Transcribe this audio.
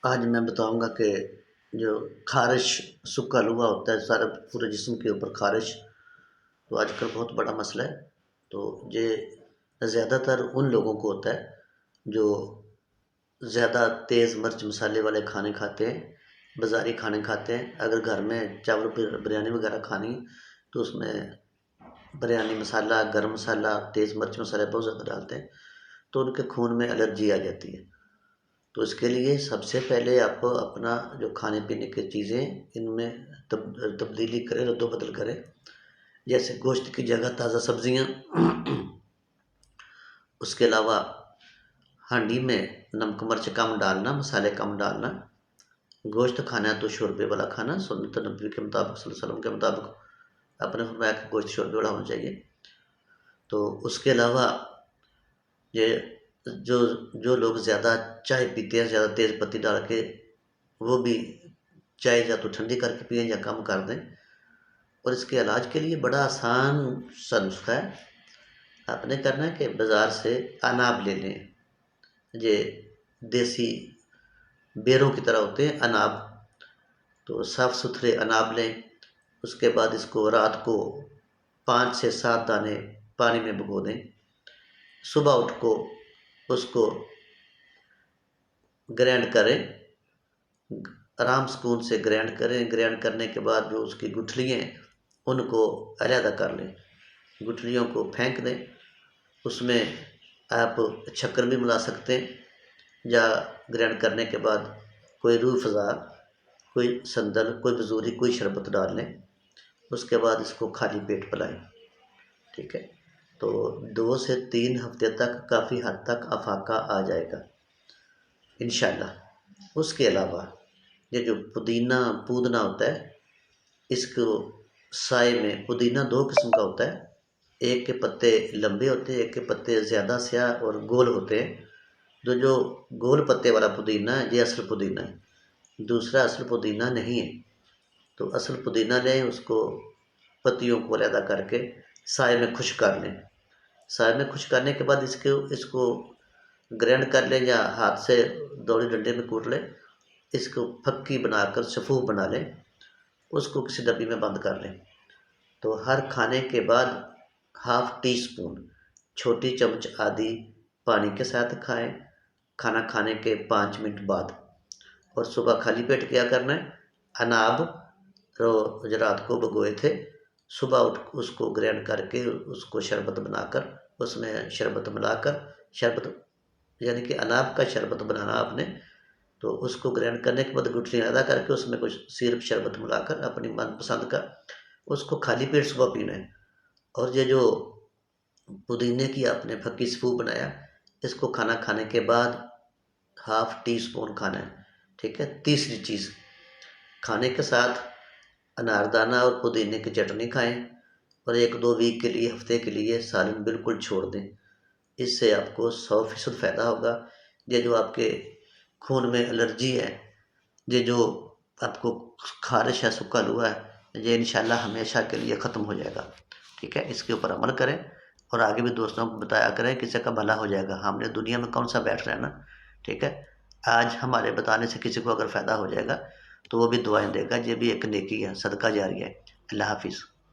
آج میں بتاؤں گا کہ جو خارش سکا لوا ہوتا ہے سارے پورے جسم کے اوپر خارش، تو آج کل بہت بڑا مسئلہ ہے۔ تو یہ زیادہ تر ان لوگوں کو ہوتا ہے جو زیادہ تیز مرچ مسالے والے کھانے کھاتے ہیں، بازاری کھانے کھاتے ہیں۔ اگر گھر میں چاول بریانی وغیرہ کھانی تو اس میں بریانی مسالہ، گرم مسالہ، تیز مرچ مسالہ بہت زیادہ ڈالتے ہیں، تو ان کے خون میں الرجی آ جاتی ہے۔ تو اس کے لیے سب سے پہلے آپ اپنا جو کھانے پینے کی چیزیں ان میں تبدیلی کریں، رد و بدل کریں۔ جیسے گوشت کی جگہ تازہ سبزیاں، اس کے علاوہ ہانڈی میں نمک مرچ کم ڈالنا، مسالے کم ڈالنا۔ گوشت کھانا ہے تو شوربے والا کھانا، سنت نبوی کے مطابق صلی اللہ علیہ وسلم کے مطابق آپ نے فرمایا کہ گوشت شوربے والا ہونا چاہیے۔ تو اس کے علاوہ یہ جو جو لوگ زیادہ چائے پیتے ہیں، زیادہ تیز پتی ڈال کے، وہ بھی چائے یا تو ٹھنڈی کر کے پئیں یا کم کر دیں۔ اور اس کے علاج کے لیے بڑا آسان سا نسخہ ہے۔ آپ نے کرنا ہے کہ بازار سے اناب لے لیں، یہ دیسی بیروں کی طرح ہوتے ہیں اناب، تو صاف ستھرے اناب لیں۔ اس کے بعد اس کو رات کو 5 سے 7 دانے پانی میں بھگو دیں۔ صبح اٹھ کو اس کو گرینڈ کریں، آرام سکون سے گرینڈ کریں۔ گرینڈ کرنے کے بعد جو اس کی گٹھلیاں ہیں ان کو علیحدہ کر لیں، گٹھلیوں کو پھینک دیں۔ اس میں آپ شکر بھی ملا سکتے ہیں، یا گرینڈ کرنے کے بعد کوئی روح افزا، کوئی سندل، کوئی بزوری، کوئی شربت ڈال لیں۔ اس کے بعد اس کو خالی پیٹ پلائیں، ٹھیک ہے؟ تو 2 سے 3 ہفتے تک کافی حد تک افاقہ آ جائے گا انشاءاللہ۔ اس کے علاوہ یہ جو پودنا ہوتا ہے، اس کو سائے میں پودینہ 2 قسم کا ہوتا ہے۔ ایک کے پتے لمبے ہوتے ہیں، ایک کے پتے زیادہ سیاہ اور گول ہوتے ہیں۔ جو گول پتے والا پودینہ ہے یہ اصل پودینہ ہے، دوسرا اصل پودینہ نہیں ہے۔ تو اصل پودینہ لیں، اس کو پتیوں کو علیحدہ کر کے سائے میں خشک کر لیں۔ سائے میں خشک کرنے کے بعد اس کو گرینڈ کر لیں یا ہاتھ سے دوڑی ڈنڈے میں کوٹ لیں۔ اس کو پھکی بنا کر سفوف بنا لیں، اس کو کسی ڈبی میں بند کر لیں۔ تو ہر کھانے کے بعد ½ ٹی اسپون، چھوٹی چمچ آدھی پانی کے ساتھ کھائیں، کھانا کھانے کے 5 منٹ بعد۔ اور صبح خالی پیٹ کیا کرنا ہے، اناب جو رات کو بھگوئے تھے، صبح اٹھ اس کو گرینڈ کر کے اس کو شربت بنا کر اس میں شربت ملا کر، شربت یعنی کہ اناب کا شربت بنانا آپ نے، تو اس کو گرینڈ کرنے کے بعد گٹھلیاں ادا کر کے اس میں کچھ سیرپ شربت ملا کر اپنی من پسند کا اس کو خالی پیٹ صبح پینا ہے۔ اور یہ جو پودینے کی آپ نے پھکی سفو بنایا، اس کو کھانا کھانے کے بعد ½ ٹی اسپون کھانا ہے، ٹھیک ہے؟ تیسری چیز، کھانے کے ساتھ اناردانہ اور پودینے کی چٹنی کھائیں، اور 1-2 ویک کے لیے، ہفتے کے لیے سالن بالکل چھوڑ دیں۔ اس سے آپ کو 100% فائدہ ہوگا۔ یہ جو آپ کے خون میں الرجی ہے، یہ جو آپ کو خارش ہے، سکا لوا ہے، یہ انشاءاللہ ہمیشہ کے لیے ختم ہو جائے گا، ٹھیک ہے؟ اس کے اوپر عمل کریں اور آگے بھی دوستوں کو بتایا کریں، کسی کا بھلا ہو جائے گا۔ ہم نے دنیا میں کون سا بیٹھ رہنا، ٹھیک ہے؟ آج ہمارے بتانے سے کسی کو اگر فائدہ ہو جائے گا تو وہ بھی دعائیں دے گا، یہ بھی ایک نیکی ہے، صدقہ جاریہ ہے۔ اللہ حافظ۔